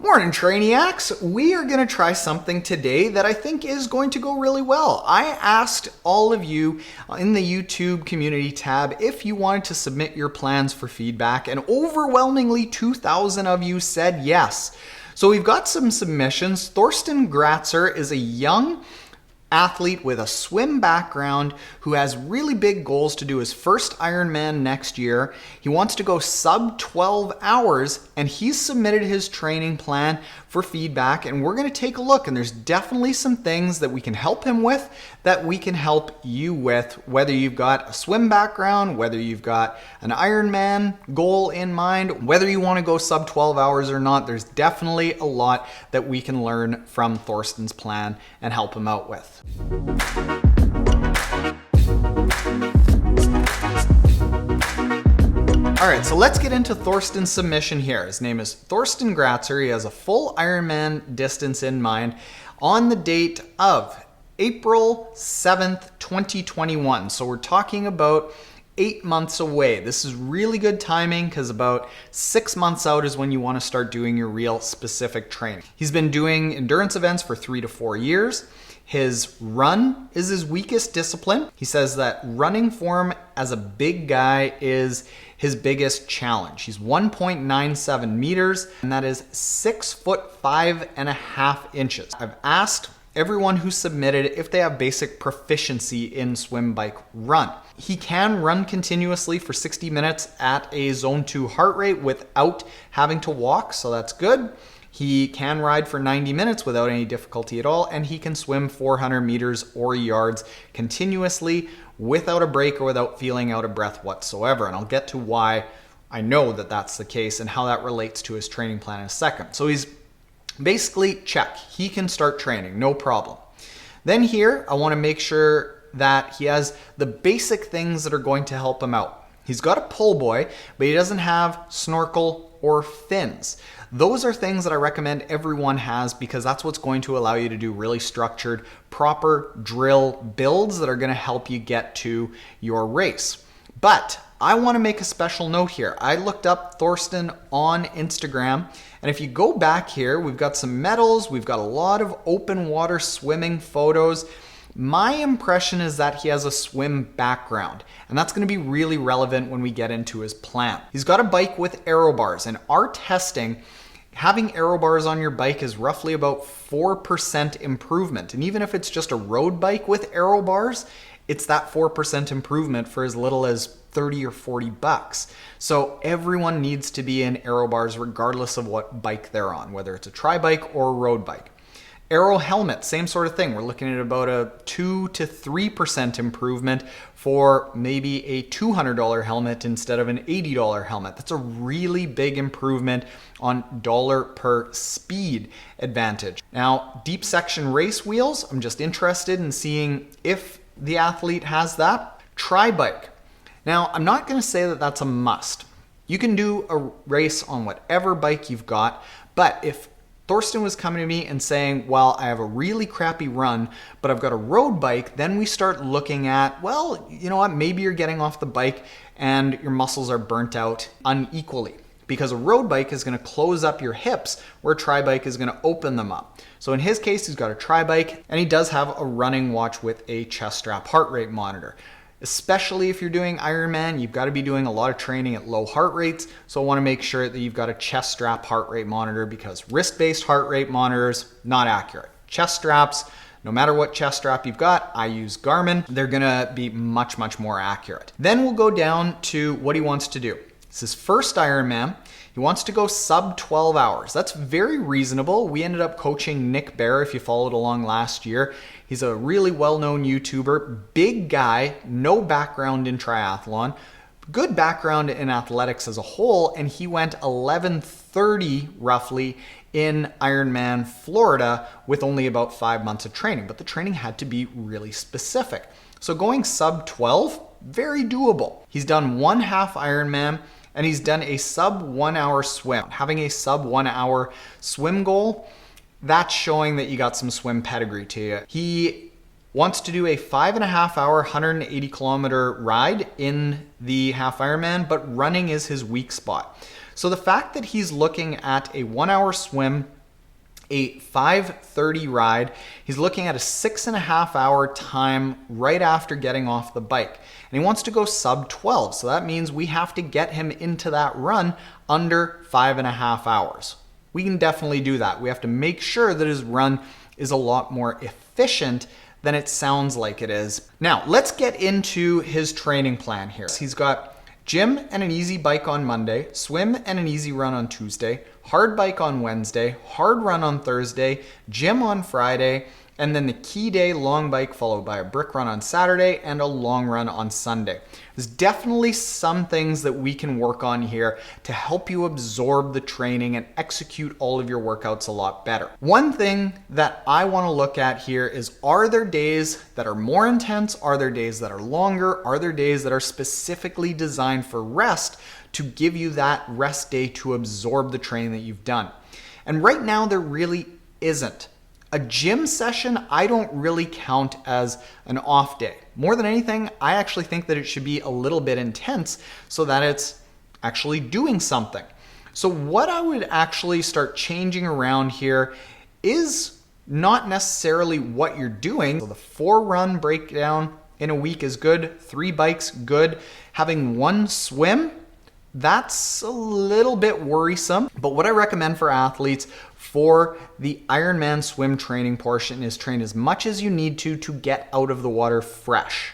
Morning, Trainiacs. We are going to try something today that I think is going to go really well. I asked all of you in the YouTube community tab if you wanted to submit your plans for feedback, and overwhelmingly 2,000 of you said yes. So we've got some submissions. Thorsten Gratzer is a young athlete with a swim background who has really big goals to do his first Ironman next year. He wants to go sub 12 hours, and he's submitted his training plan for feedback, and we're going to take a look. And there's definitely some things that we can help him with that we can help you with, whether you've got a swim background, whether you've got an Ironman goal in mind, whether you want to go sub 12 hours or not. There's definitely a lot that we can learn from Thorsten's plan and help him out with. All right, so let's get into Thorsten's submission here. His name is Thorsten Gratzer. He has a full Ironman distance in mind on the date of April 7th, 2021. So we're talking about 8 months away. This is really good timing because about 6 months out is when you want to start doing your real specific training. He's been doing endurance events for 3 to 4 years. His run is his weakest discipline. He says that running form as a big guy is his biggest challenge. He's 1.97 meters, and that is 6 foot 5.5 inches. I've asked everyone who submitted if they have basic proficiency in swim, bike, run. He can run continuously for 60 minutes at a zone 2 heart rate without having to walk, so that's good. He can ride for 90 minutes without any difficulty at all, and he can swim 400 meters or yards continuously without a break or without feeling out of breath whatsoever. And I'll get to why I know that that's the case and how that relates to his training plan in a second. So he's basically check. He can start training, no problem. Then here, I want to make sure that he has the basic things that are going to help him out. He's got a pull buoy, but he doesn't have snorkel or fins. Those are things that I recommend everyone has because that's what's going to allow you to do really structured, proper drill builds that are going to help you get to your race. But I want to make a special note here. I looked up Thorsten on Instagram, and if you go back here, we've got some medals, we've got a lot of open water swimming photos. My impression is that he has a swim background, and that's going to be really relevant when we get into his plan. He's got a bike with aero bars, and our testing, having aero bars on your bike is roughly about 4% improvement. And even if it's just a road bike with aero bars, it's that 4% improvement for as little as 30 or 40 bucks. So everyone needs to be in aero bars regardless of what bike they're on, whether it's a tri-bike or a road bike. Aero helmet, same sort of thing. We're looking at about a 2 to 3% improvement for maybe a $200 helmet instead of an $80 helmet. That's a really big improvement on dollar per speed advantage. Now, deep section race wheels, I'm just interested in seeing if the athlete has that. Tri-bike. Now, I'm not going to say that that's a must. You can do a race on whatever bike you've got, but if Thorsten was coming to me and saying, well, I have a really crappy run, but I've got a road bike, then we start looking at, well, you know what, maybe you're getting off the bike and your muscles are burnt out unequally because a road bike is going to close up your hips where a tri-bike is going to open them up. So in his case, he's got a tri-bike and he does have a running watch with a chest strap heart rate monitor. Especially if you're doing Ironman, you've got to be doing a lot of training at low heart rates. So I want to make sure that you've got a chest strap heart rate monitor because wrist-based heart rate monitors, not accurate. Chest straps, no matter what chest strap you've got, I use Garmin, they're gonna be much, much more accurate. Then we'll go down to what he wants to do. It's his first Ironman. He wants to go sub 12 hours. That's very reasonable. We ended up coaching Nick Bear, if you followed along last year. He's a really well-known YouTuber, big guy, no background in triathlon, good background in athletics as a whole, and he went 11:30 roughly in Ironman Florida with only about 5 months of training, but the training had to be really specific. So going sub 12, very doable. He's done one half Ironman, and he's done a sub 1 hour swim. Having a sub 1 hour swim goal, that's showing that you got some swim pedigree to you. He wants to do a 5.5 hour, 180 kilometer ride in the half Ironman, but running is his weak spot. So the fact that he's looking at a 1 hour swim, a 5:30 ride, he's looking at a 6.5 hour time right after getting off the bike. And he wants to go sub 12. So that means we have to get him into that run under 5.5 hours. We can definitely do that. We have to make sure that his run is a lot more efficient than it sounds like it is. Now, let's get into his training plan here. He's got gym and an easy bike on Monday, swim and an easy run on Tuesday, hard bike on Wednesday, hard run on Thursday, gym on Friday, and then the key day long bike followed by a brick run on Saturday and a long run on Sunday. There's definitely some things that we can work on here to help you absorb the training and execute all of your workouts a lot better. One thing that I want to look at here is, are there days that are more intense? Are there days that are longer? Are there days that are specifically designed for rest to give you that rest day to absorb the training that you've done? And right now there really isn't. A gym session, I don't really count as an off day. More than anything, I actually think that it should be a little bit intense so that it's actually doing something. So what I would actually start changing around here is not necessarily what you're doing. So the 4 run breakdown in a week is good, 3 bikes, good. Having 1 swim, that's a little bit worrisome. But what I recommend for athletes for the Ironman swim training portion is train as much as you need to get out of the water fresh.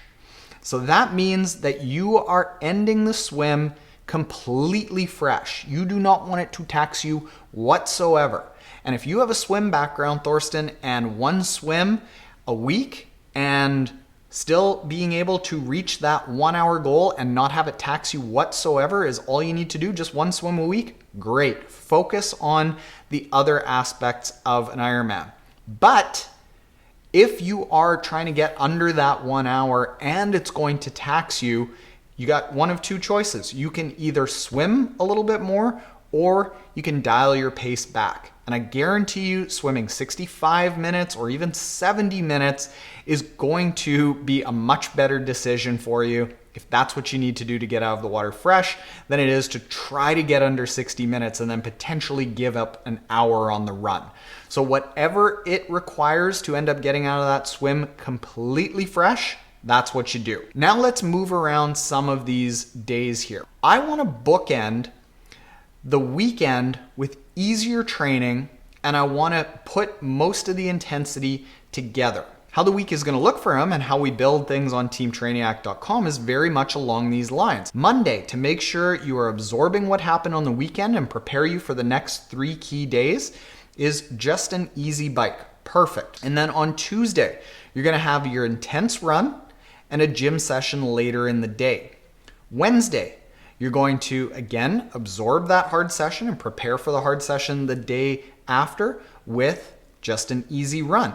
So that means that you are ending the swim completely fresh. You do not want it to tax you whatsoever. And if you have a swim background, Thorsten, and 1 swim a week and still being able to reach that 1 hour goal and not have it tax you whatsoever is all you need to do, just 1 swim a week, great. Focus on the other aspects of an Ironman. But if you are trying to get under that 1 hour and it's going to tax you, you got one of 2 choices. You can either swim a little bit more or you can dial your pace back. And I guarantee you swimming 65 minutes or even 70 minutes is going to be a much better decision for you if that's what you need to do to get out of the water fresh than it is to try to get under 60 minutes and then potentially give up an hour on the run. So whatever it requires to end up getting out of that swim completely fresh, that's what you do. Now let's move around some of these days here. I want to bookend the weekend with easier training, and I want to put most of the intensity together. How the week is going to look for him and how we build things on teamtrainiac.com is very much along these lines. Monday, to make sure you are absorbing what happened on the weekend and prepare you for the next 3 key days, is just an easy bike. Perfect. And then on Tuesday, you're going to have your intense run and a gym session later in the day. Wednesday, you're going to, again, absorb that hard session and prepare for the hard session the day after with just an easy run.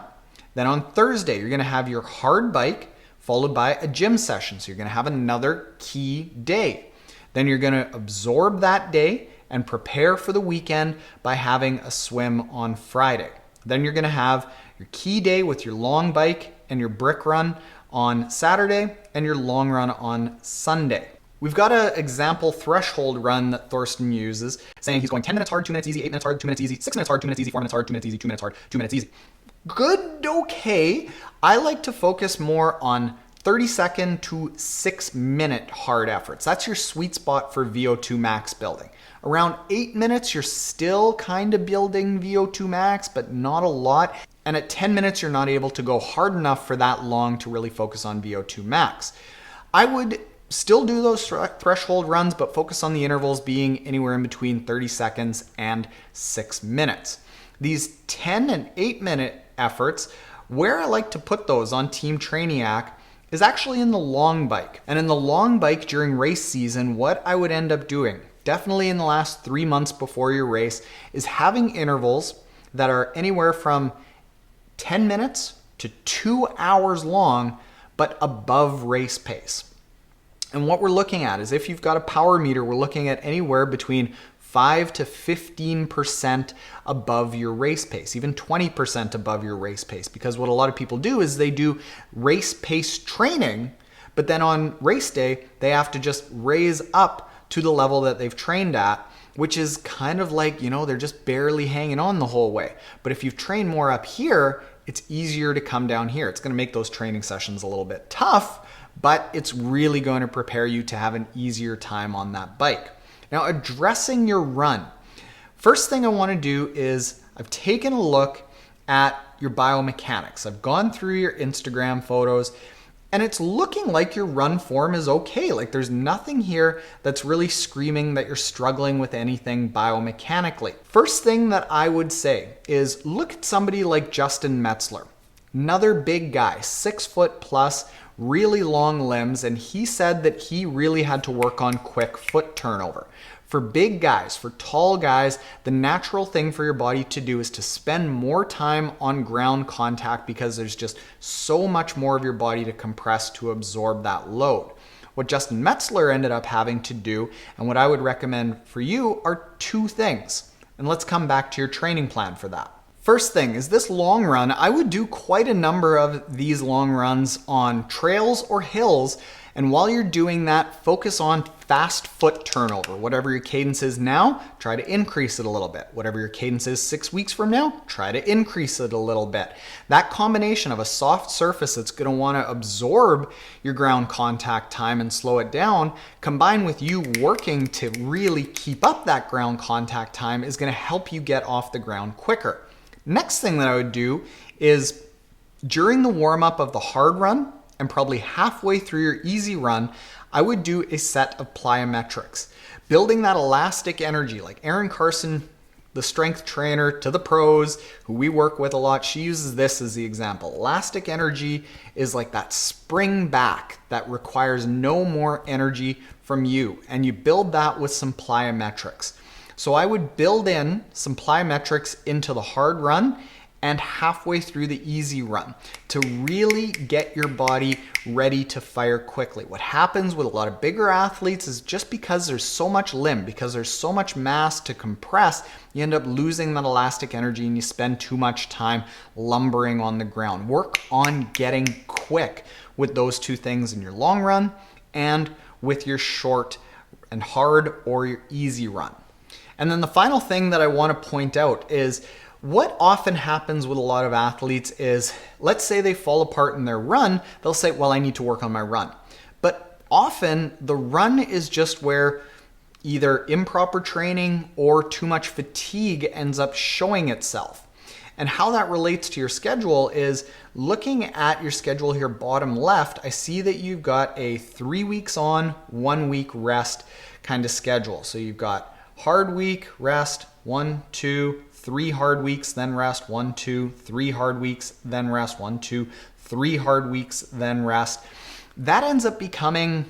Then on Thursday, you're going to have your hard bike followed by a gym session. So you're going to have another key day. Then you're going to absorb that day and prepare for the weekend by having a swim on Friday. Then you're going to have your key day with your long bike and your brick run on Saturday and your long run on Sunday. We've got an example threshold run that Thorsten uses, saying he's going 10 minutes hard, 2 minutes easy, 8 minutes hard, 2 minutes easy, 6 minutes hard, 2 minutes easy, 4 minutes hard, 2 minutes easy, 2 minutes hard, 2 minutes easy. Good, okay. I like to focus more on 30-second to 6-minute hard efforts. That's your sweet spot for VO2 max building. Around 8 minutes, you're still kind of building VO2 max, but not a lot. And at 10 minutes, you're not able to go hard enough for that long to really focus on VO2 max. I would still do those threshold runs, but focus on the intervals being anywhere in between 30 seconds and 6 minutes. These 10 and 8 minute efforts, where I like to put those on Team Trainiac is actually in the long bike. And in the long bike during race season, what I would end up doing, definitely in the last 3 months before your race, is having intervals that are anywhere from 10 minutes to 2 hours long, but above race pace. And what we're looking at is, if you've got a power meter, we're looking at anywhere between 5 to 15% above your race pace, even 20% above your race pace. Because what a lot of people do is they do race pace training, but then on race day, they have to just raise up to the level that they've trained at. which is kind of like, they're just barely hanging on the whole way. But if you've trained more up here, it's easier to come down here. It's going to make those training sessions a little bit tough, but it's really going to prepare you to have an easier time on that bike. Now, addressing your run. First thing I want to do is I've taken a look at your biomechanics. I've gone through your Instagram photos, and it's looking like your run form is okay. Like there's nothing here that's really screaming that you're struggling with anything biomechanically. First thing that I would say is look at somebody like Justin Metzler. Another big guy, 6 foot plus, really long limbs, and he said that he really had to work on quick foot turnover. For big guys, for tall guys, the natural thing for your body to do is to spend more time on ground contact because there's just so much more of your body to compress to absorb that load. What Justin Metzler ended up having to do, and what I would recommend for you, are 2 things. And let's come back to your training plan for that. First thing is this long run. I would do quite a number of these long runs on trails or hills. And while you're doing that, focus on fast foot turnover. Whatever your cadence is now, try to increase it a little bit. Whatever your cadence is 6 weeks from now, try to increase it a little bit. That combination of a soft surface that's going to want to absorb your ground contact time and slow it down, combined with you working to really keep up that ground contact time, is going to help you get off the ground quicker. Next thing that I would do is during the warm-up of the hard run, and probably halfway through your easy run, I would do a set of plyometrics. Building that elastic energy, like Erin Carson, the strength trainer to the pros, who we work with a lot, she uses this as the example. Elastic energy is like that spring back that requires no more energy from you, and you build that with some plyometrics. So I would build in some plyometrics into the hard run and halfway through the easy run to really get your body ready to fire quickly. What happens with a lot of bigger athletes is just because there's so much limb, because there's so much mass to compress, you end up losing that elastic energy and you spend too much time lumbering on the ground. Work on getting quick with those 2 things in your long run and with your short and hard or your easy run. And then the final thing that I want to point out is what often happens with a lot of athletes is, let's say they fall apart in their run, they'll say, well, I need to work on my run. But often the run is just where either improper training or too much fatigue ends up showing itself. And how that relates to your schedule is looking at your schedule here, bottom left, I see that you've got a 3 weeks on, 1 week rest kind of schedule. So you've got hard week, rest, 1, 2, 3 hard weeks, then rest, 1, 2, 3 hard weeks, then rest, 1, 2, 3 hard weeks, then rest. That ends up becoming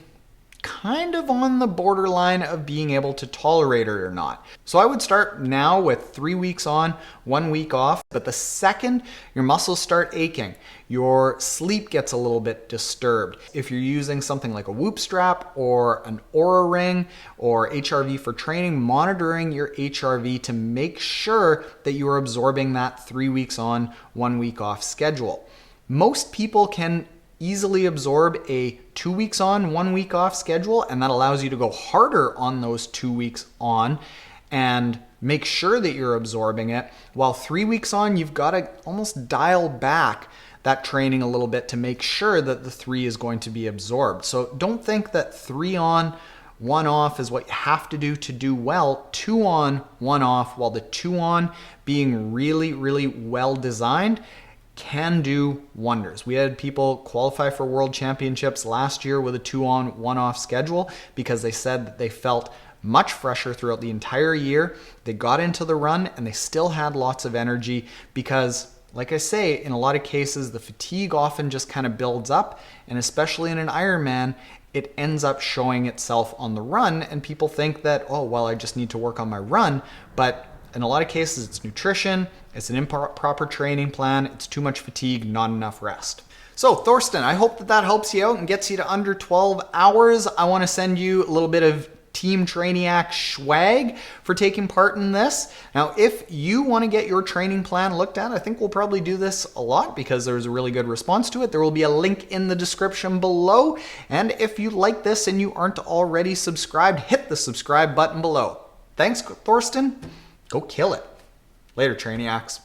kind of on the borderline of being able to tolerate it or not. So I would start now with 3 weeks on, 1 week off, but the second your muscles start aching, your sleep gets a little bit disturbed. If you're using something like a Whoop strap or an Oura ring or HRV for training, monitoring your HRV to make sure that you are absorbing that 3 weeks on, 1 week off schedule. Most people can easily absorb a 2 weeks on, 1 week off schedule, and that allows you to go harder on those 2 weeks on and make sure that you're absorbing it. While 3 weeks on, you've got to almost dial back that training a little bit to make sure that the 3 is going to be absorbed. So don't think that 3 on, 1 off is what you have to do well. 2 on, 1 off, while the 2 on being really, really well designed can do wonders. We had people qualify for world championships last year with a 2 on, 1 off schedule because they said that they felt much fresher throughout the entire year. They got into the run and they still had lots of energy because, like I say, in a lot of cases, the fatigue often just kind of builds up, and especially in an Ironman, it ends up showing itself on the run, and people think that, oh, well, I just need to work on my run, but in a lot of cases, it's nutrition, it's an improper training plan, it's too much fatigue, not enough rest. So Thorsten, I hope that helps you out and gets you to under 12 hours. I want to send you a little bit of Team Trainiac swag for taking part in this. Now, if you want to get your training plan looked at, I think we'll probably do this a lot because there's a really good response to it. There will be a link in the description below. And if you like this and you aren't already subscribed, hit the subscribe button below. Thanks, Thorsten. Go kill it. Later, Trainiacs.